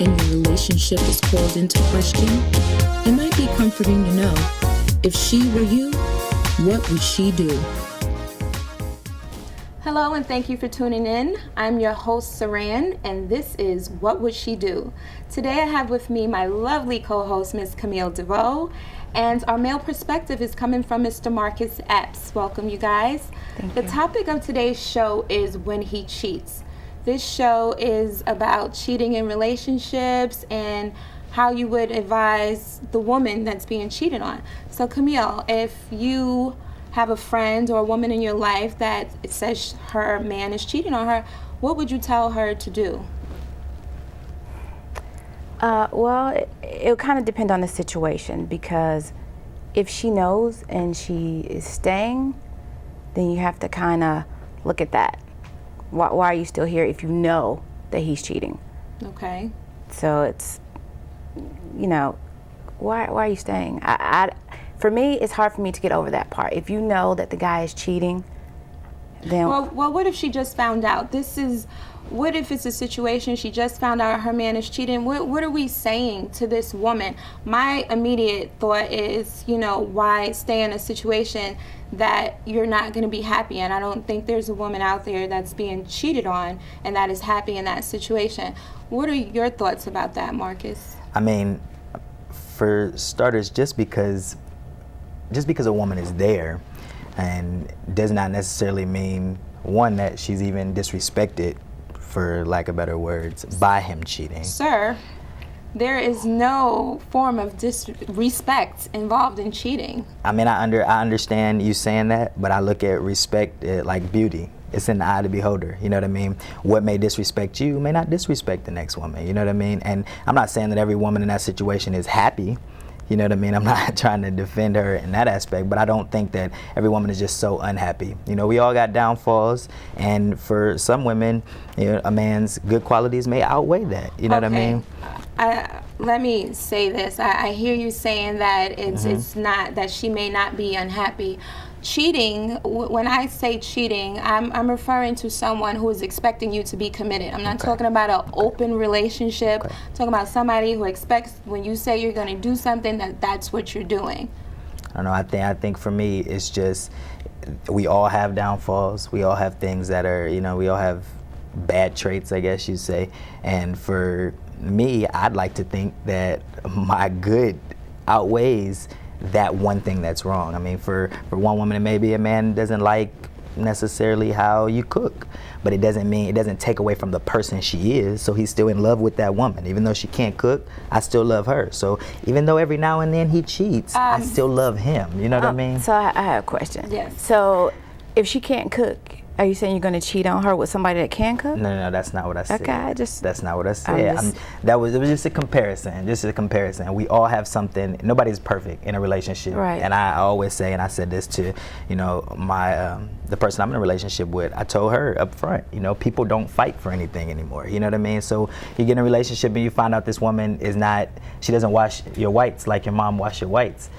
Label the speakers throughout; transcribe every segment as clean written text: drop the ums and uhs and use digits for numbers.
Speaker 1: and your relationship is called into question, it might be comforting to know, if she were you, what would she do?
Speaker 2: Hello and thank you for tuning in. I'm your host Saran and this is What Would She Do? Today I have with me my lovely co-host Ms. Camille DeVoe, and our male perspective is coming from Mr. Marcus Epps. Welcome you guys. The topic of today's show is when he cheats. This show is about cheating in relationships and how you would advise the woman that's being cheated on. So Camille, if you have a friend or a woman in your life that says her man is cheating on her, what would you tell her to do?
Speaker 3: Well, it'll kind of depend on the situation, because if she knows and she is staying, then you have to kind of look at that. Why are you still here if you know that he's cheating?
Speaker 2: Okay.
Speaker 3: So it's, why are you staying? For me, it's hard for me to get over that part. If you know that the guy is cheating, then...
Speaker 2: Well, what if she just found out? What if it's a situation she just found out her man is cheating? What are we saying to this woman? My immediate thought is, why stay in a situation that you're not going to be happy in? I don't think there's a woman out there that's being cheated on and that is happy in that situation. What are your thoughts about that, Marcus?
Speaker 4: I mean, for starters, just because a woman is there and does not necessarily mean, one, that she's even disrespected, for lack of better words, by him cheating.
Speaker 2: Sir, there is no form of disrespect involved in cheating.
Speaker 4: I mean, I understand you saying that, but I look at respect like beauty. It's in the eye of the beholder, you know what I mean? What may disrespect you may not disrespect the next woman, you know what I mean? And I'm not saying that every woman in that situation is happy, you know what I mean? I'm not trying to defend her in that aspect, but I don't think that every woman is just so unhappy. We all got downfalls, and for some women, a man's good qualities may outweigh that, you know what I mean?
Speaker 2: Let me say this. I hear you saying that it's not, that she may not be unhappy. Cheating, when I say cheating, I'm referring to someone who is expecting you to be committed. I'm not talking about an open relationship. I'm talking about somebody who expects when you say you're going to do something, that's what you're doing.
Speaker 4: I don't know. I think for me, it's just, we all have downfalls. We all have things that are, we all have bad traits, I guess you'd say. And for me, I'd like to think that my good outweighs that one thing that's wrong. I mean, for one woman, it may be a man doesn't like necessarily how you cook, but it doesn't take away from the person she is. So he's still in love with that woman. Even though she can't cook, I still love her. So even though every now and then he cheats, I still love him. You know what I mean?
Speaker 3: So I have a question.
Speaker 2: Yes.
Speaker 3: So if she can't cook, are you saying you're going to cheat on her with somebody that can cook?
Speaker 4: No, that's not what I said.
Speaker 3: Okay,
Speaker 4: that's not what I said. It was just a comparison. We all have something. Nobody's perfect in a relationship.
Speaker 3: Right.
Speaker 4: And I always say, and I said this to, my the person I'm in a relationship with. I told her up front, people don't fight for anything anymore. You know what I mean? So you get in a relationship and you find out this woman she doesn't wash your whites like your mom washed your whites.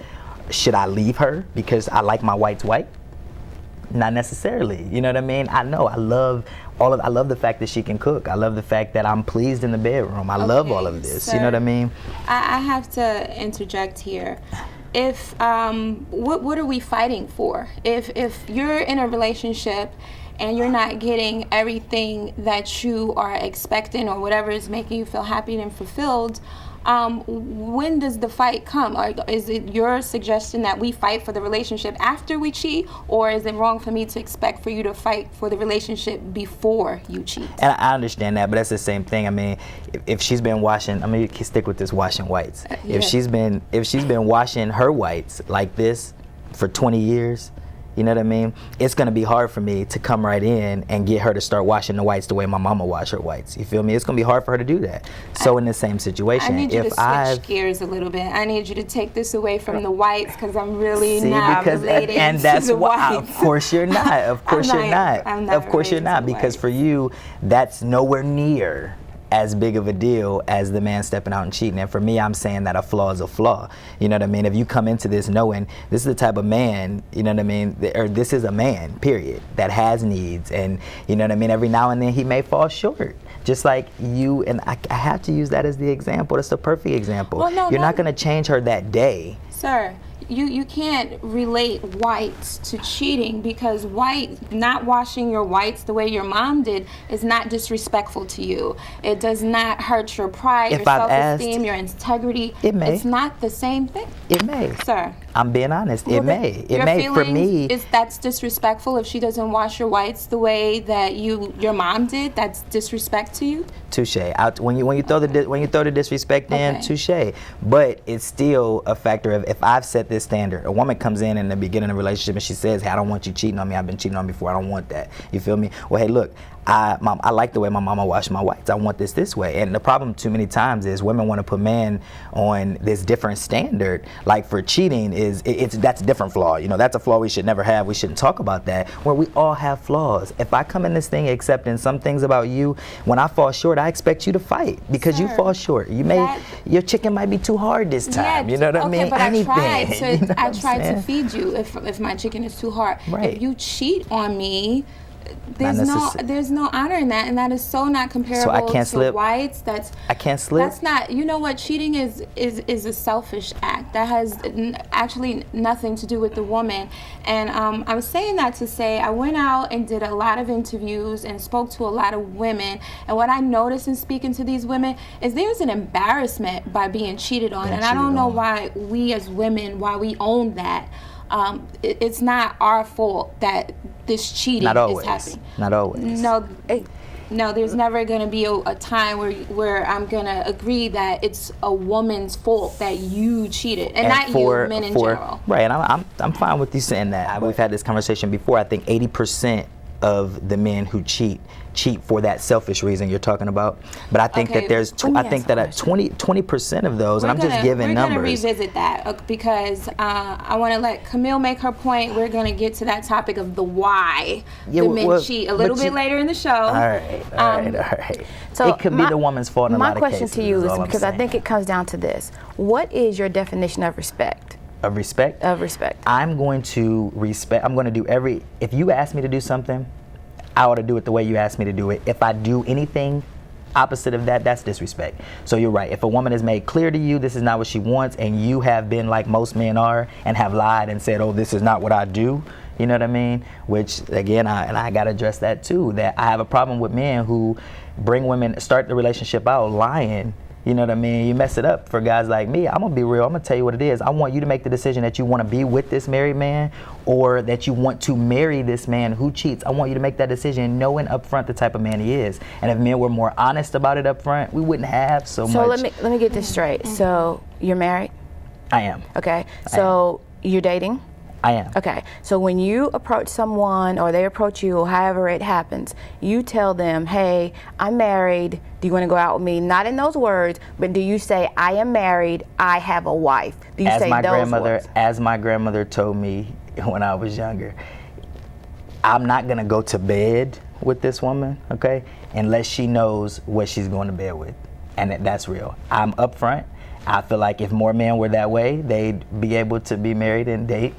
Speaker 4: Should I leave her because I like my whites white? Not necessarily, you know what I mean? I love the fact that she can cook. I love the fact that I'm pleased in the bedroom. I love all of this,
Speaker 2: sir,
Speaker 4: you know what I mean?
Speaker 2: I have to interject here. If, what are we fighting for? If you're in a relationship and you're not getting everything that you are expecting or whatever is making you feel happy and fulfilled, when does the fight come? Or is it your suggestion that we fight for the relationship after we cheat, or is it wrong for me to expect for you to fight for the relationship before you cheat?
Speaker 4: And I understand that, but that's the same thing. I mean, if she's been washing, I'm gonna stick with this washing whites. If she's been washing her whites like this for 20 years, you know what I mean? It's gonna be hard for me to come right in and get her to start washing the whites the way my mama washed her whites. You feel me? It's gonna be hard for her to do that. So in the same situation,
Speaker 2: I need you to switch gears a little bit. I need you to take this away from the whites, because I'm really not related
Speaker 4: and
Speaker 2: to
Speaker 4: that's
Speaker 2: the
Speaker 4: why.
Speaker 2: whites.
Speaker 4: Of course you're not. Of course you're not.
Speaker 2: I'm not
Speaker 4: Of course you're
Speaker 2: related
Speaker 4: not,
Speaker 2: to the
Speaker 4: because
Speaker 2: whites.
Speaker 4: for you, that's nowhere near as big of a deal as the man stepping out and cheating. And for me, I'm saying that a flaw is a flaw. You know what I mean? If you come into this knowing this is the type of man, you know what I mean, or this is a man, period, that has needs, and you know what I mean, every now and then he may fall short. Just like you, and I have to use that as the example. That's the perfect example.
Speaker 2: Well, no,
Speaker 4: You're
Speaker 2: no.
Speaker 4: not going to change her that day.
Speaker 2: Sir, you can't relate whites to cheating, because not washing your whites the way your mom did is not disrespectful to you. It does not hurt your pride,
Speaker 4: If
Speaker 2: your
Speaker 4: I've
Speaker 2: self-esteem,
Speaker 4: asked,
Speaker 2: your integrity.
Speaker 4: it may.
Speaker 2: It's not the same thing.
Speaker 4: It may.
Speaker 2: Sir.
Speaker 4: I'm being honest. It may. It
Speaker 2: Your
Speaker 4: may. For me,
Speaker 2: feelings, that's disrespectful if she doesn't wash your whites the way that your mom did. That's disrespect to you.
Speaker 4: touche. When you throw the disrespect in,
Speaker 2: Okay.
Speaker 4: touche. But it's still a factor of, if I've set this standard, a woman comes in the beginning of a relationship and she says, "Hey, I don't want you cheating on me. I've been cheating on before. I don't want that." You feel me? Well, hey, look, I like the way my mama washed my whites. I want this way. And the problem too many times is women want to put men on this different standard. Like for cheating that's a different flaw. You know, that's a flaw we should never have. We shouldn't talk about that. Where we all have flaws. If I come in this thing accepting some things about you, when I fall short, I expect you to fight because you
Speaker 2: Sir,
Speaker 4: fall short. Your chicken might be too hard this time. You know what I mean?
Speaker 2: But
Speaker 4: Anything.
Speaker 2: I tried
Speaker 4: saying?
Speaker 2: to feed you if my chicken is too hard.
Speaker 4: Right.
Speaker 2: If you cheat on me,
Speaker 4: Not
Speaker 2: there's no honor in that, and that is so not comparable
Speaker 4: can't
Speaker 2: to
Speaker 4: slip.
Speaker 2: whites.
Speaker 4: I can't slip.
Speaker 2: That's not. You know what? Cheating is a selfish act that has actually nothing to do with the woman. And I was saying that to say I went out and did a lot of interviews and spoke to a lot of women. And what I noticed in speaking to these women is there's an embarrassment by being cheated on, and I don't know why we as women we own that. It's not our fault that this cheating is happening.
Speaker 4: Not always.
Speaker 2: No, there's never going to be a time where I'm going to agree that it's a woman's fault that you cheated, and not you, men in general.
Speaker 4: Right, and I'm fine with you saying that. We've had this conversation before. I think 80% of the men who cheat for that selfish reason you're talking about. But I think that there's, I think that 20% of those, and I'm just giving numbers.
Speaker 2: We're going to revisit that because I want to let Camille make her point. We're going to get to that topic of the why the men cheat a little bit later in the show.
Speaker 4: All right.
Speaker 3: So
Speaker 4: it could be the woman's fault in a lot of cases.
Speaker 3: My question to you is, because I think it comes down to this: what is your definition of respect?
Speaker 4: Of respect?
Speaker 3: Of respect.
Speaker 4: I'm going to do if you ask me to do something, I ought to do it the way you asked me to do it. If I do anything opposite of that, that's disrespect. So you're right. If a woman has made clear to you this is not what she wants, and you have been like most men are and have lied and said, "Oh, this is not what I do," you know what I mean? Which again, I got to address that too. That I have a problem with men who start the relationship out lying. You know what I mean? You mess it up for guys like me. I'm going to be real. I'm going to tell you what it is. I want you to make the decision that you want to be with this married man, or that you want to marry this man who cheats. I want you to make that decision knowing up front the type of man he is. And if men were more honest about it up front, we wouldn't have so much.
Speaker 3: So let me get this straight. So you're married?
Speaker 4: I am.
Speaker 3: Okay. So you're dating?
Speaker 4: I am.
Speaker 3: Okay, so when you approach someone or they approach you, or however it happens, you tell them, "Hey, I'm married. Do you want to go out with me?" Not in those words, but do you say, "I am married. I have a wife"? Do you say those words?
Speaker 4: As my grandmother told me when I was younger, I'm not gonna go to bed with this woman, okay, unless she knows what she's going to bed with, and that's real. I'm upfront. I feel like if more men were that way, they'd be able to be married and date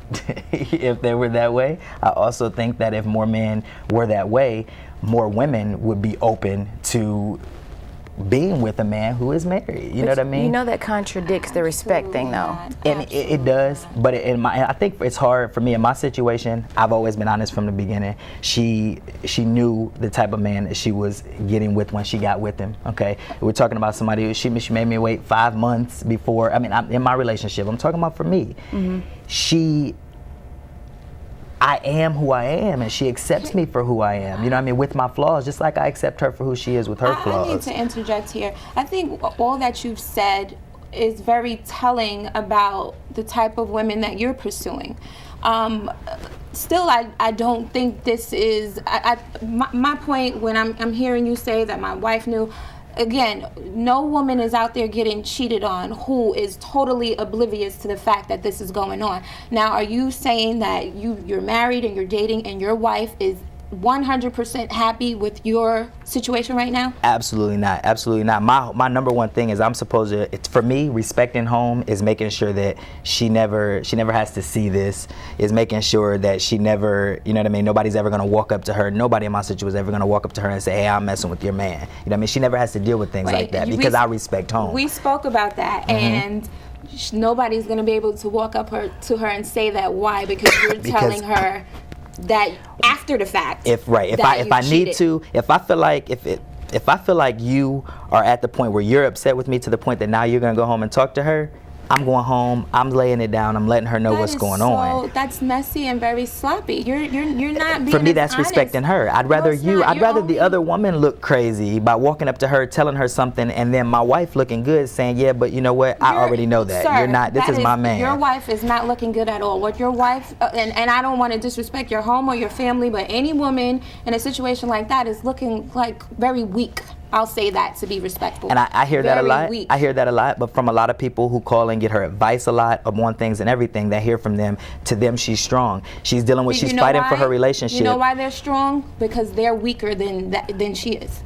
Speaker 4: if they were that way. I also think that if more men were that way, more women would be open to being with a man who is married. You know what I mean?
Speaker 3: You know that contradicts the respect thing, though.
Speaker 4: And it does, but I think it's hard for me in my situation. I've always been honest from the beginning. She knew the type of man that she was getting with when she got with him. Okay, we're talking about somebody. She made me wait 5 months before. I mean, in my relationship, I'm talking about for me. Mm-hmm. I am who I am, and she accepts me for who I am. You know what I mean? With my flaws, just like I accept her for who she is with her flaws.
Speaker 2: I need to interject here. I think all that you've said is very telling about the type of women that you're pursuing. Still, I don't think this is. My point when I'm hearing you say that my wife knew. Again, no woman is out there getting cheated on who is totally oblivious to the fact that this is going on. Now, are you saying that you're married and you're dating and your wife is 100% happy with your situation right now?
Speaker 4: Absolutely not. Absolutely not. My number one thing is I'm supposed to. It's, for me, respecting home is making sure that she never has to see this. Is making sure that she never, you know what I mean. Nobody's ever gonna walk up to her. Nobody in my situation is ever gonna walk up to her and say, "Hey, I'm messing with your man." You know what I mean. She never has to deal with things like that because I respect home.
Speaker 2: We spoke about that, and nobody's gonna be able to walk up to her and say that. Why? Because you're telling her that after the fact.
Speaker 4: If I need to, if I feel like you are at the point where you're upset with me to the point that now you're gonna go home and talk to her, I'm going home. I'm laying it down. I'm letting her know what's going on.
Speaker 2: That's messy and very sloppy. You're not being
Speaker 4: For me,
Speaker 2: as
Speaker 4: that's
Speaker 2: honest.
Speaker 4: respecting her. I'd rather
Speaker 2: it's not.
Speaker 4: I'd
Speaker 2: You're
Speaker 4: rather
Speaker 2: only-
Speaker 4: the other woman look crazy by walking up to her, telling her something, and then my wife looking good, saying, "Yeah, but you know what? I already know that.
Speaker 2: Sir,
Speaker 4: You're not. This
Speaker 2: that
Speaker 4: is my man."
Speaker 2: Your wife is not looking good at all. What your wife and I don't want to disrespect your home or your family, but any woman in a situation like that is looking like very weak. I'll say that to be respectful.
Speaker 4: And I hear that a
Speaker 2: Very
Speaker 4: lot.
Speaker 2: weak.
Speaker 4: I hear that a lot, but from a lot of people who call and get her advice a lot on things and everything, that hear from them, to them she's strong. She's dealing with,
Speaker 2: But you
Speaker 4: she's
Speaker 2: know
Speaker 4: fighting for
Speaker 2: why?
Speaker 4: her relationship.
Speaker 2: You know why they're strong? Because they're weaker than she is.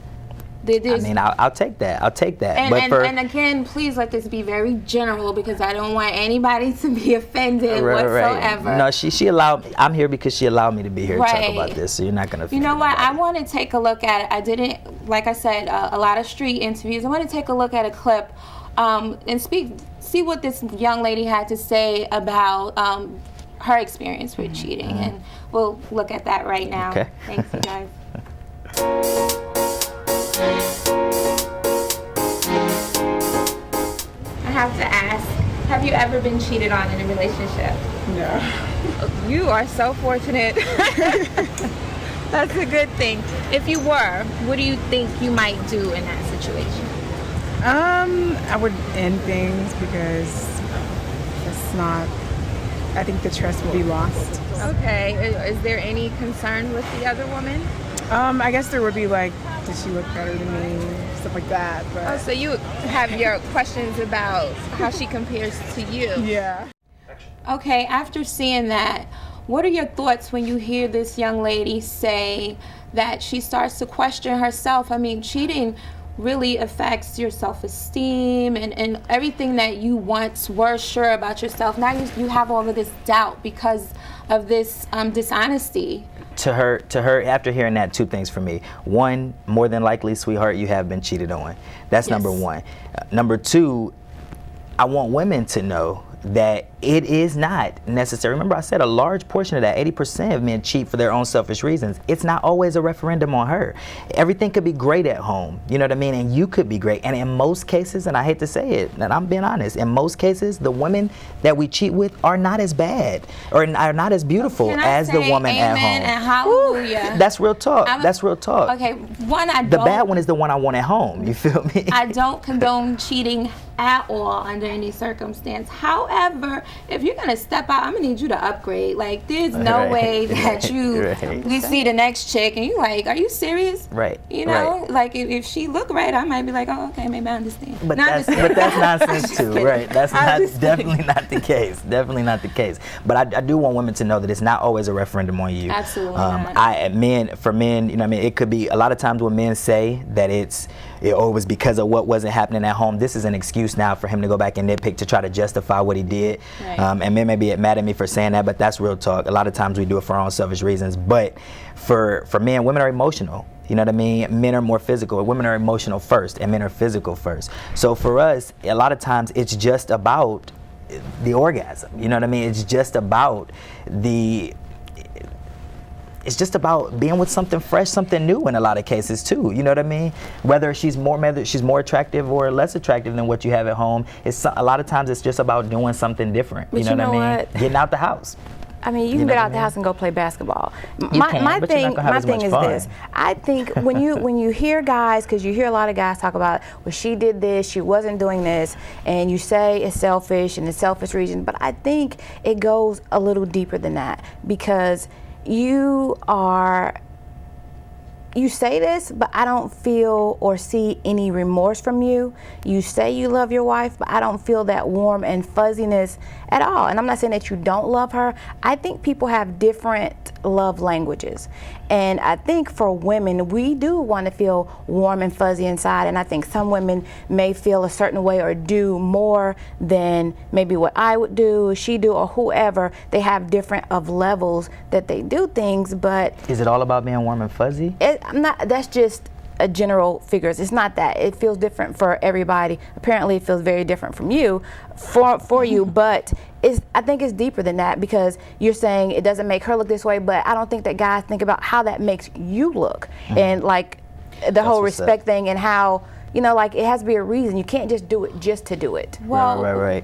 Speaker 4: I mean, I'll take that. I'll take that.
Speaker 2: And again, please let this be very general because I don't want anybody to be offended whatsoever.
Speaker 4: No, she allowed me. I'm here because she allowed me to be here to talk about this. So you're not gonna.
Speaker 2: You know what? I want to take a look at it. I didn't, like I said, a lot of street interviews. I want to take a look at a clip and see what this young lady had to say about her experience with cheating, and we'll look at that right now.
Speaker 4: Okay.
Speaker 2: Thanks, you guys. I have to ask, have you ever been cheated on in a relationship?
Speaker 5: No.
Speaker 2: You are so fortunate. That's a good thing. If you were, what do you think you might do in that situation?
Speaker 5: I would end things because it's not, I think the trust would be lost.
Speaker 2: Okay. Is there any concern with the other woman?
Speaker 5: I guess there would be like, did she look better than me? Stuff like that. But
Speaker 2: Oh, so you have your questions about how she compares to you.
Speaker 5: yeah.
Speaker 2: Okay, after seeing that, what are your thoughts when you hear this young lady say that she starts to question herself? I mean, cheating really affects your self-esteem and everything that you once were sure about yourself. Now you have all of this doubt because of this dishonesty.
Speaker 4: To her, after hearing that, two things for me. One, more than likely, sweetheart, you have been cheated on. That's number one. Number two, I want women to know that it is not necessary. Remember, I said a large portion of that, 80% of men cheat for their own selfish reasons. It's not always a referendum on her. Everything could be great at home, you know what I mean? And you could be great. And in most cases, and I hate to say it, and I'm being honest, in most cases, the women that we cheat with are not as bad or are not as beautiful as the woman at home.
Speaker 2: And hallelujah.
Speaker 4: That's real talk. That's real talk.
Speaker 2: Okay,
Speaker 4: The bad one is the one I want at home. You feel me?
Speaker 2: I don't condone cheating at all under any circumstance. However, if you're gonna step out, I'm gonna need you to upgrade. Like, there's no way that you see the next chick and you like, are you serious?
Speaker 4: Right.
Speaker 2: You know, like if she look right, I might be like, oh, okay, maybe I understand.
Speaker 4: But that's nonsense too, right? That's definitely not the case. Definitely not the case. But I do want women to know that it's not always a referendum on you.
Speaker 2: Absolutely not.
Speaker 4: For men, you know, what I mean, it could be a lot of times when men say that it was because of what wasn't happening at home. This is an excuse now for him to go back and nitpick to try to justify what he did.
Speaker 2: Right.
Speaker 4: And men may be mad at me for saying that, but that's real talk. A lot of times we do it for our own selfish reasons. But for men, women are emotional. You know what I mean? Men are more physical. Women are emotional first, and men are physical first. So for us, a lot of times it's just about the orgasm. You know what I mean? It's just about it's just about being with something fresh, something new in a lot of cases too. You know what I mean? Whether she's more attractive or less attractive than what you have at home, a lot of times it's just about doing something different.
Speaker 3: But
Speaker 4: you know what I mean?
Speaker 3: what?
Speaker 4: Getting out the house.
Speaker 3: I mean, you can get out the house and go play basketball. My thing is this. I think when you hear guys, because you hear a lot of guys talk about, well, she did this, she wasn't doing this, and you say it's selfish and it's selfish reason, but I think it goes a little deeper than that, because you you say this, but I don't feel or see any remorse from you. You say you love your wife, but I don't feel that warm and fuzziness at all. And I'm not saying that you don't love her. I think people have different love languages. And I think for women, we do want to feel warm and fuzzy inside. And I think some women may feel a certain way or do more than maybe what I would do, she do, or whoever. They have different of levels that they do things, but
Speaker 4: Is it all about being warm and fuzzy?
Speaker 3: I'm not. That's just a general figures. It's not that. It feels different for everybody. Apparently, it feels very different from you, for you. But I think it's deeper than that, because you're saying it doesn't make her look this way. But I don't think that guys think about how that makes you look, and like the whole
Speaker 4: what's
Speaker 3: respect
Speaker 4: up.
Speaker 3: thing, and how like it has to be a reason. You can't just do it just to do it.
Speaker 2: Well,
Speaker 4: Right.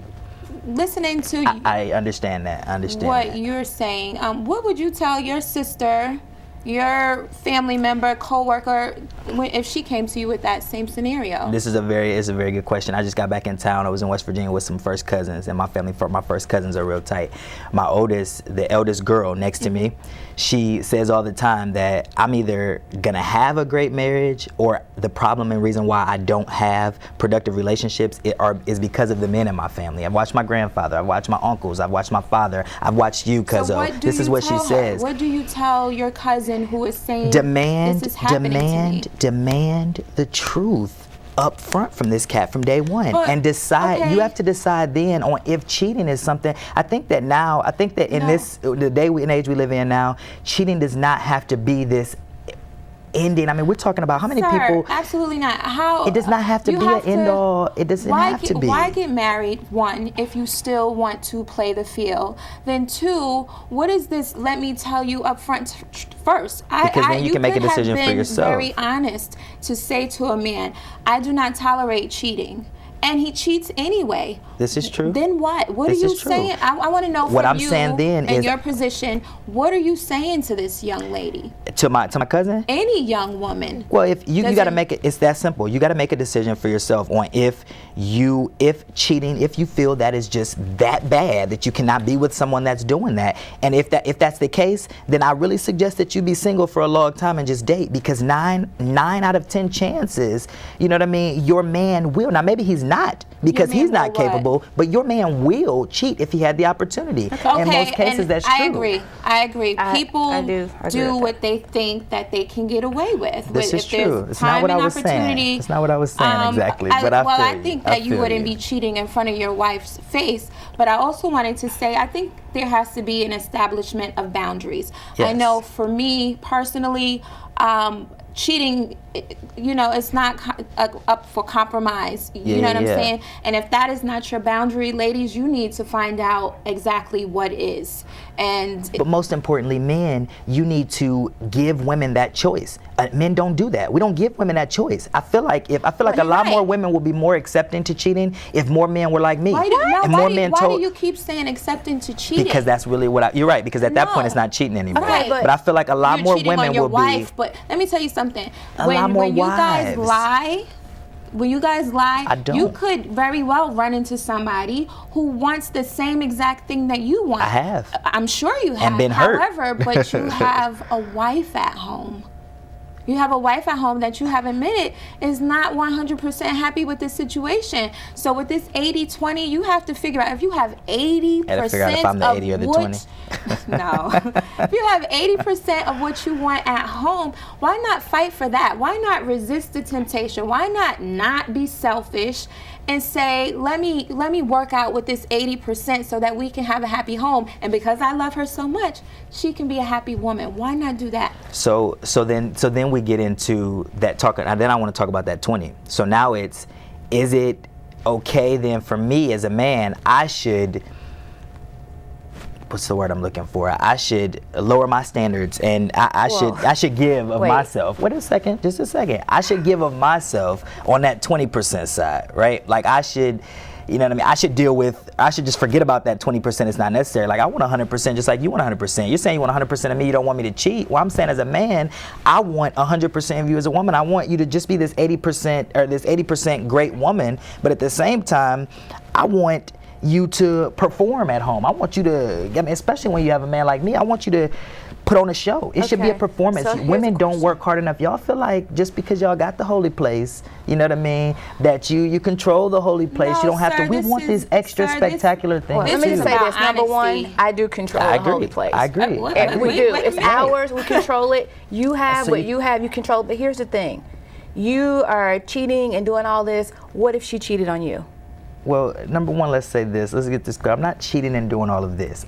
Speaker 2: listening to
Speaker 4: I understand that. I understand
Speaker 2: what
Speaker 4: that.
Speaker 2: you're saying, what would you tell your sister, your family member, coworker, if she came to you with that same scenario?
Speaker 4: It's a very good question. I just got back in town. I was in West Virginia with some first cousins, and my first cousins are real tight. My the eldest girl next to me, she says all the time that I'm either gonna have a great marriage, or the problem and reason why I don't have productive relationships is because of the men in my family. I've watched my grandfather, I've watched my uncles, I've watched my father, I've watched you,
Speaker 2: So what
Speaker 4: Cuzzo.
Speaker 2: do
Speaker 4: This is
Speaker 2: you
Speaker 4: what she
Speaker 2: tell her?
Speaker 4: says.
Speaker 2: What do you tell your cousin who is saying
Speaker 4: Demand the truth up front from this cat from day one,
Speaker 2: But,
Speaker 4: and decide.
Speaker 2: okay.
Speaker 4: You have to decide then on if cheating is something. I think that in the day and age we live in now, cheating does not have to be this ending. I mean, we're talking about how many
Speaker 2: Sir,
Speaker 4: people.
Speaker 2: absolutely not. How
Speaker 4: It does not have to
Speaker 2: you
Speaker 4: be
Speaker 2: have
Speaker 4: an end all. It doesn't have to be.
Speaker 2: Why get married, one, if you still want to play the field? Then two, what is this? Let me tell you up front first.
Speaker 4: Because then you can make a
Speaker 2: could have
Speaker 4: decision for
Speaker 2: been
Speaker 4: yourself.
Speaker 2: Very honest to say to a man, I do not tolerate cheating. And he cheats anyway.
Speaker 4: This is true.
Speaker 2: Then what? What
Speaker 4: This
Speaker 2: are you
Speaker 4: is true.
Speaker 2: saying? I want to know from
Speaker 4: What I'm
Speaker 2: you
Speaker 4: saying then
Speaker 2: in
Speaker 4: is-
Speaker 2: your position, what are you saying to this young lady?
Speaker 4: To my cousin.
Speaker 2: Any young woman.
Speaker 4: Well, if you got to
Speaker 2: Doesn't-
Speaker 4: make it, it's that simple. You got to make a decision for yourself on if cheating, if you feel that is just that bad that you cannot be with someone that's doing that, and if that's the case, then I really suggest that you be single for a long time and just date, because nine out of 10 chances, you know what I mean, your man will. Now maybe he's not, because
Speaker 2: Your man
Speaker 4: he's not
Speaker 2: will what?
Speaker 4: capable, but your man will cheat if he had the opportunity. In most cases,
Speaker 2: and
Speaker 4: that's true.
Speaker 2: I agree. People
Speaker 3: I do agree with
Speaker 2: what they think that they can get away with.
Speaker 4: This is
Speaker 2: if there's
Speaker 4: true. It's not
Speaker 2: time
Speaker 4: what I
Speaker 2: and
Speaker 4: was saying.
Speaker 2: opportunity,
Speaker 4: It's not what I was saying exactly, but I feel
Speaker 2: I
Speaker 4: you.
Speaker 2: think
Speaker 4: I
Speaker 2: that you
Speaker 4: feel
Speaker 2: wouldn't
Speaker 4: you.
Speaker 2: be cheating in front of your wife's face. But I also wanted to say, I think there has to be an establishment of boundaries. I
Speaker 4: Yes.
Speaker 2: know for me personally, cheating, it's not up for compromise. You know what I'm
Speaker 4: Yeah.
Speaker 2: saying? And if that is not your boundary, ladies, you need to find out exactly what is. And
Speaker 4: But most importantly, men, you need to give women that choice. Men don't do that. We don't give women that choice. I feel like a
Speaker 2: you're
Speaker 4: lot more
Speaker 2: right.
Speaker 4: women would be more accepting to cheating if more men were like me.
Speaker 2: why do
Speaker 4: told,
Speaker 2: you keep saying accepting to cheating?
Speaker 4: because that's really you're right, because at that point
Speaker 2: No.
Speaker 4: it's not cheating anymore.
Speaker 2: Okay,
Speaker 4: but I feel like a lot
Speaker 2: You're
Speaker 4: more
Speaker 2: cheating
Speaker 4: women
Speaker 2: on your
Speaker 4: will
Speaker 2: wife,
Speaker 4: be.
Speaker 2: But let me tell you something.
Speaker 4: A lot more
Speaker 2: when you guys
Speaker 4: wives.
Speaker 2: lie,
Speaker 4: I don't.
Speaker 2: you could very well run into somebody who wants the same exact thing that you want.
Speaker 4: I have.
Speaker 2: I'm sure you have.
Speaker 4: And been hurt.
Speaker 2: However, but you have a wife at home. You have a wife at home that you have admitted is not 100% happy with this situation. So with this 80-20, you have to figure out if you have 80%
Speaker 4: Gotta figure out if I'm the
Speaker 2: of
Speaker 4: 80 or the
Speaker 2: what-
Speaker 4: 20.
Speaker 2: No. If you have 80% of what you want at home, why not fight for that? Why not resist the temptation? Why not be selfish and say, let me work out with this 80% so that we can have a happy home. And because I love her so much, she can be a happy woman. Why not do that?
Speaker 4: So then we get into that talk, and then I want to talk about that 20. So now is it okay then for me as a man, I should, what's the word I'm looking for? I should lower my standards, and I should give of
Speaker 3: Wait.
Speaker 4: myself. Wait a second, just a second. I should give of myself on that 20% side, right? Like I should, you know what I mean? I should just forget about that 20%. It's not necessary. Like I want 100% just like you want 100%. You're saying you want 100% of me, you don't want me to cheat. Well, I'm saying as a man, I want 100% of you as a woman. I want you to just be this 80% or this 80% great woman, but at the same time, I want you to perform at home. I want you to, I mean, especially when you have a man like me, I want you to put on a show. It should be a
Speaker 3: Okay.
Speaker 4: performance.
Speaker 3: So here's
Speaker 4: Women
Speaker 3: a
Speaker 4: don't
Speaker 3: question.
Speaker 4: work hard enough. Y'all feel like just because y'all got the holy place, you know what I mean, that you control the holy place. You
Speaker 2: No,
Speaker 4: don't have
Speaker 2: sir,
Speaker 4: to. We
Speaker 2: this
Speaker 4: want
Speaker 2: is-
Speaker 4: these extra
Speaker 2: sir, this-
Speaker 4: spectacular things.
Speaker 3: Well, let me
Speaker 2: This
Speaker 3: just
Speaker 2: is
Speaker 3: say
Speaker 2: about
Speaker 3: this. Number one,
Speaker 2: honesty.
Speaker 3: I do control
Speaker 4: I
Speaker 3: the holy
Speaker 4: agree.
Speaker 3: place.
Speaker 4: I agree.
Speaker 2: What?
Speaker 3: And we
Speaker 2: Wait,
Speaker 3: do.
Speaker 2: wait a
Speaker 3: It's
Speaker 2: minute.
Speaker 3: ours. We control it. You have
Speaker 4: So
Speaker 3: what
Speaker 4: you-
Speaker 3: you have. You control it. But here's the thing: you are cheating and doing all this. What if she cheated on you?
Speaker 4: Well, number one, let's say this. Let's get this clear. I'm not cheating and doing all of this.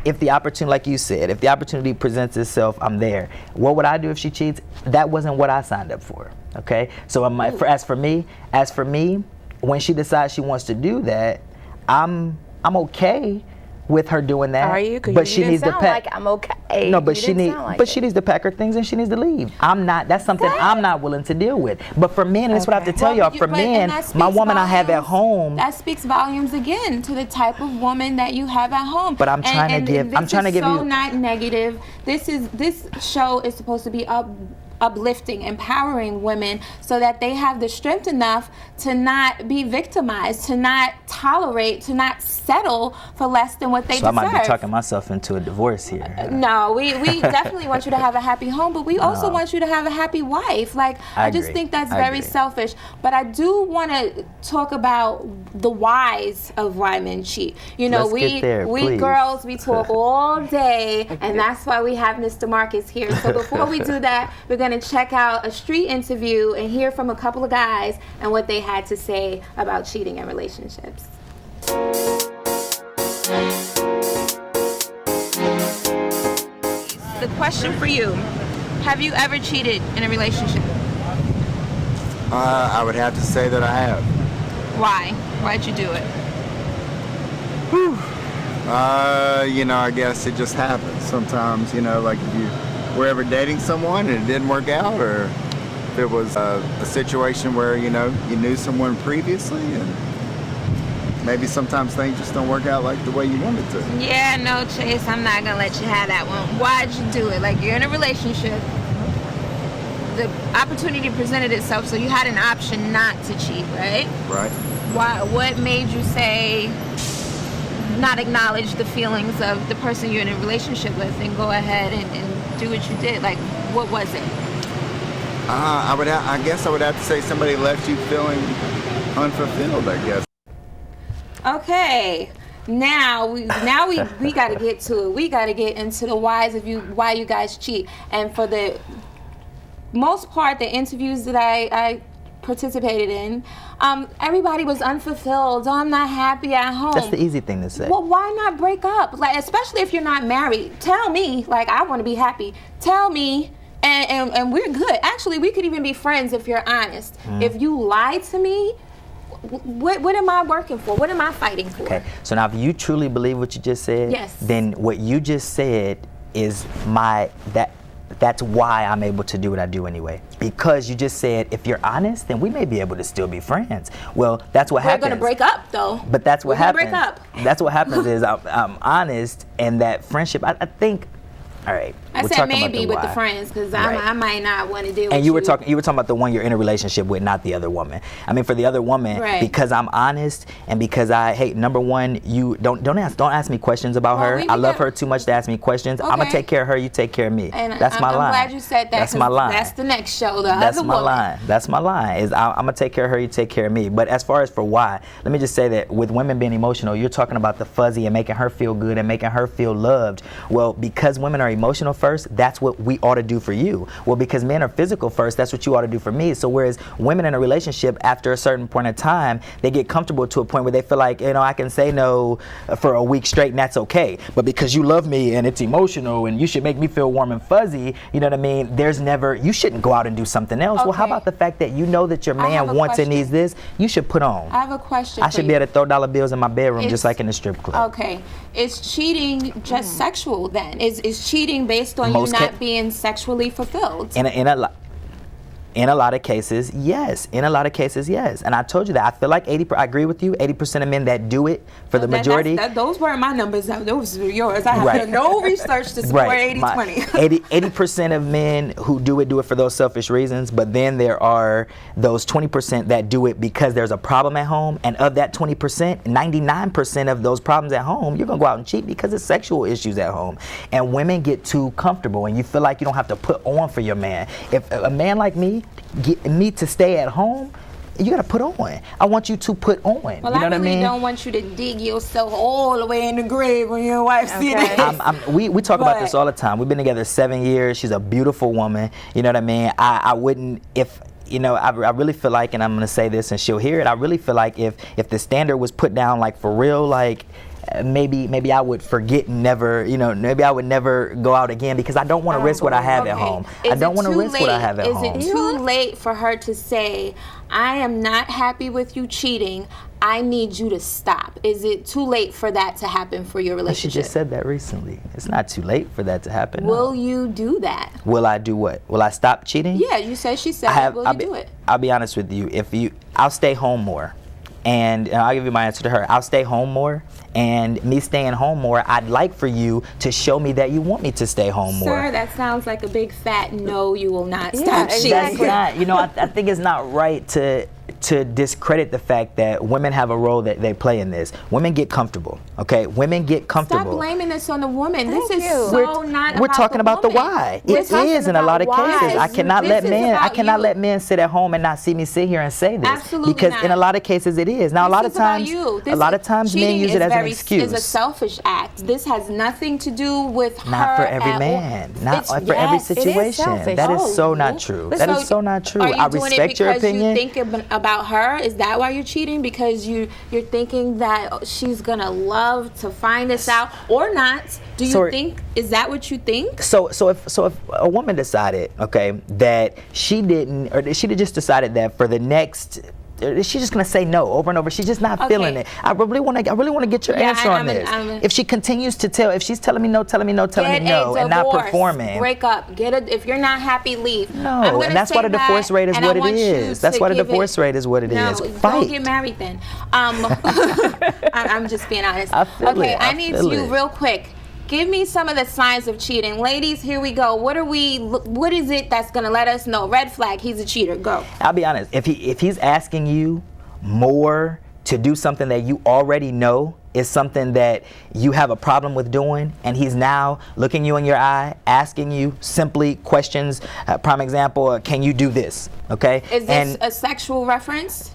Speaker 4: If the opportunity, like you said, if the opportunity presents itself, I'm there. What would I do if she cheats? That wasn't what I signed up for. Okay. So as for me, when she decides she wants to do that, I'm okay with her doing that.
Speaker 3: Are you? 'Cause
Speaker 4: But
Speaker 3: you
Speaker 4: she
Speaker 3: didn't
Speaker 4: needs to
Speaker 3: sound
Speaker 4: pack.
Speaker 3: like I'm okay.
Speaker 4: No, but
Speaker 3: You
Speaker 4: she
Speaker 3: didn't
Speaker 4: needs.
Speaker 3: sound like
Speaker 4: But
Speaker 3: it.
Speaker 4: she needs to pack her things and she needs to leave. I'm not. That's something I'm not willing to deal with. But for men, and that's what I have to tell y'all. For men, my woman I have at home.
Speaker 2: That speaks volumes again to the type of woman that you have at home.
Speaker 4: But I'm trying to give- I'm trying to give
Speaker 2: so
Speaker 4: you-
Speaker 2: not negative. This show is supposed to be uplifting, empowering women so that they have the strength enough to not be victimized, to not tolerate, to not settle for less than what they
Speaker 4: So I
Speaker 2: deserve.
Speaker 4: might be talking myself into a divorce here.
Speaker 2: No, we definitely want you to have a happy home, but we also
Speaker 4: No.
Speaker 2: want you to have a happy wife. Like,
Speaker 4: I
Speaker 2: I just
Speaker 4: agree.
Speaker 2: think that's
Speaker 4: I
Speaker 2: very
Speaker 4: agree.
Speaker 2: selfish. But I do want to talk about the whys of why men cheat. You know,
Speaker 4: Let's get there,
Speaker 2: we
Speaker 4: please.
Speaker 2: girls, we talk all day, and that's why we have Mr. Marcus here. So before we do that, we're going to check out a street interview and hear from a couple of guys and what they had to say about cheating in relationships. The question for you, have you ever cheated in a relationship?
Speaker 6: I would have to say that I have.
Speaker 2: Why? Why'd you do it?
Speaker 6: I guess it just happens. Sometimes, like if you were ever dating someone and it didn't work out, or if it was a situation where, you knew someone previously, and maybe sometimes things just don't work out like the way you wanted to.
Speaker 2: Yeah, no, Chase, I'm not gonna let you have that one. Why'd you do it? Like, you're in a relationship, the opportunity presented itself, so you had an option not to cheat, right?
Speaker 6: Right?
Speaker 2: Why? What made you say not acknowledge the feelings of the person you're in a relationship with and go ahead and do what you did? Like, what was it?
Speaker 6: I guess I would have to say somebody left you feeling unfulfilled, I guess.
Speaker 2: Okay. Now we got to get to it. We got to get into the why you guys cheat. And for the most part, the interviews that I participated in, everybody was unfulfilled. Oh, I'm not happy at home.
Speaker 4: That's the easy thing to say.
Speaker 2: Well, why not break up? Like, especially if you're not married. Tell me, like, I want to be happy. Tell me, and we're good. Actually, we could even be friends if you're honest. If you lied to me, what am I working for? What am I fighting for?
Speaker 4: Okay, so now if you truly believe what you just said,
Speaker 2: Yes.
Speaker 4: then what you just said is that's why I'm able to do what I do anyway. Because you just said, if you're honest, then we may be able to still be friends. Well, that's what happens.
Speaker 2: We're gonna break up, though.
Speaker 4: But that's what
Speaker 2: We're gonna
Speaker 4: happens.
Speaker 2: break up.
Speaker 4: That's what happens is I'm honest, and that friendship, I think, all right.
Speaker 2: I
Speaker 4: we're
Speaker 2: said
Speaker 4: talking about
Speaker 2: maybe with the
Speaker 4: why.
Speaker 2: friends, because
Speaker 4: Right.
Speaker 2: I might not want to deal with
Speaker 4: And you were talking about the one you're in a relationship with, not the other woman. I mean, for the other woman,
Speaker 2: Right.
Speaker 4: because I'm honest and because number one, you don't ask me questions about
Speaker 2: Well,
Speaker 4: her.
Speaker 2: we
Speaker 4: I love
Speaker 2: began-
Speaker 4: her too much to ask me questions. I'm gonna
Speaker 2: Okay.
Speaker 4: take care of her. You take care of me.
Speaker 2: And
Speaker 4: That's my
Speaker 2: I'm
Speaker 4: line.
Speaker 2: glad you said that.
Speaker 4: That's
Speaker 2: 'cause
Speaker 4: my line.
Speaker 2: That's the next show.
Speaker 4: That's
Speaker 2: other
Speaker 4: my
Speaker 2: woman.
Speaker 4: line. That's my line. Is I'm gonna take care of her. You take care of me. But as far as for why, let me just say that with women being emotional, you're talking about the fuzzy and making her feel good and making her feel loved. Well, because women are emotional first, that's what we ought to do for you. Well, because men are physical first, that's what you ought to do for me. So whereas women in a relationship, after a certain point of time, they get comfortable to a point where they feel like, I can say no for a week straight and that's okay. But because you love me and it's emotional and you should make me feel warm and fuzzy, you know what I mean? You shouldn't go out and do something else. Well, how
Speaker 2: Okay.
Speaker 4: about the fact that you know that your
Speaker 2: I have
Speaker 4: man
Speaker 2: a
Speaker 4: wants and
Speaker 2: question.
Speaker 4: needs this? You should put on.
Speaker 2: I have a question.
Speaker 4: I should be able to throw dollar bills in my bedroom just
Speaker 2: It's-
Speaker 4: like in the strip club.
Speaker 2: Okay, is cheating just sexual then? Is cheating based on
Speaker 4: Most
Speaker 2: you not
Speaker 4: ca-
Speaker 2: being sexually fulfilled?
Speaker 4: In In a lot of cases, yes. In a lot of cases, yes. And I told you that. I feel like I agree with you, 80% of men that do it for the majority.
Speaker 2: Those weren't my numbers. Those were yours. I have done no research to support 80-20.
Speaker 4: 80% of men who do it for those selfish reasons, but then there are those 20% that do it because there's a problem at home. And of that 20%, 99% of those problems at home, you're going to go out and cheat because it's sexual issues at home. And women get too comfortable and you feel like you don't have to put on for your man. If a man like me need to stay at home, you gotta put on. I want you to put on.
Speaker 2: Well,
Speaker 4: you know what I mean?
Speaker 2: don't want you to dig yourself all the way in the grave when your wife see this.
Speaker 4: We talk about this all the time. We've been together 7 years. She's a beautiful woman. You know what I mean? I wouldn't, if, you know, I really feel like, and I'm gonna say this and she'll hear it, I really feel like if the standard was put down like for real, like, maybe I would forget and never, you know, maybe I would never go out again because I don't want to risk what I have at home. I don't want to risk what I have at home.
Speaker 2: Is it too late for her to say, I am not happy with you cheating, I need you to stop? Is it too late for that to happen for your relationship?
Speaker 4: She just said that recently. It's not too late for that to happen.
Speaker 2: Will you do that?
Speaker 4: Will I do what? Will I stop cheating?
Speaker 2: Yeah, she said will you do it?
Speaker 4: I'll be honest with you. I'll stay home more. And I'll give you my answer to her. I'll stay home more. And me staying home more, I'd like for you to show me that you want me to stay home more.
Speaker 2: Sir, that sounds like a big fat no, you will not stop cheating.
Speaker 4: That's not, you know, I think it's not right to discredit the fact that women have a role that they play in this. Women get comfortable, okay? Women get comfortable.
Speaker 2: Stop blaming this on the woman.
Speaker 3: Thank
Speaker 2: this is
Speaker 3: you.
Speaker 2: so not
Speaker 4: We're
Speaker 2: about
Speaker 4: talking
Speaker 2: the
Speaker 4: about the
Speaker 2: woman.
Speaker 4: why.
Speaker 2: We're
Speaker 4: It is in a lot of
Speaker 2: talking
Speaker 4: cases.
Speaker 2: about
Speaker 4: I cannot
Speaker 2: why.
Speaker 4: let
Speaker 2: This is
Speaker 4: men. I
Speaker 2: about
Speaker 4: cannot
Speaker 2: you.
Speaker 4: let men sit at home and not see me sit here and say this.
Speaker 2: Absolutely
Speaker 4: because
Speaker 2: not.
Speaker 4: in a lot of cases it is. Now a lot of times, men use it as an excuse.
Speaker 2: Cheating is a selfish act. This has nothing to do with her.
Speaker 4: Not for every man. Not for every situation. That is so not true. That is so not true. I respect your opinion.
Speaker 2: Are you doing it because you think about her? Is that why you're cheating? Because you're thinking that she's gonna love to find this out or not? Do you think? Is that what you think?
Speaker 4: So if a woman decided, okay, that she didn't, or she just decided that for the next, she's just gonna say no over and over. She's just not feeling it. I really want to get your answer on this. If she continues to if she's telling me no, and not performing,
Speaker 2: break up. If you're not happy, leave.
Speaker 4: No, and that's why the divorce rate is what it is. That's why the divorce rate is what it is. Fight.
Speaker 2: Don't get married then. I'm just being honest. I need you real quick. Give me some of the signs of cheating. Ladies, here we go. What is it that's gonna let us know? Red flag, he's a cheater. Go.
Speaker 4: I'll be honest. If he's asking you more to do something that you already know is something that you have a problem with doing, and he's now looking you in your eye, asking you simply questions. Prime example, can you do this? Okay?
Speaker 2: Is this a sexual reference?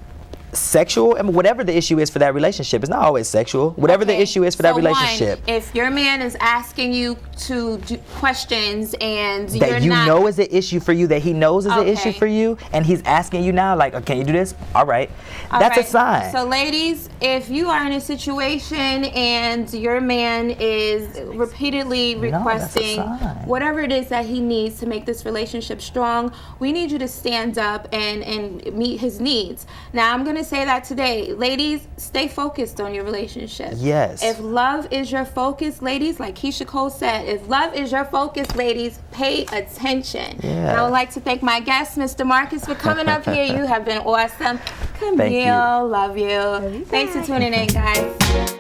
Speaker 4: Sexual, and whatever the issue is for that relationship, it's not always sexual. Whatever the issue is for that relationship.
Speaker 2: If your man is asking you to do questions and
Speaker 4: that you know is an issue for you, that he knows is an issue for you, and he's asking you now, like, can you do this? All right, that's a sign.
Speaker 2: So, ladies, if you are in a situation and your man is repeatedly requesting whatever it is that he needs to make this relationship strong, we need you to stand up and meet his needs. Now, I'm gonna say that today, ladies, stay focused on your relationship.
Speaker 4: Yes.
Speaker 2: If love is your focus, ladies, like Keisha Cole said, if love is your focus, ladies, pay attention.
Speaker 4: Yeah.
Speaker 2: And I would like to thank my guest, Mr. Marcus, for coming up here. You have been awesome. Camille, love you. Thanks for tuning in, guys.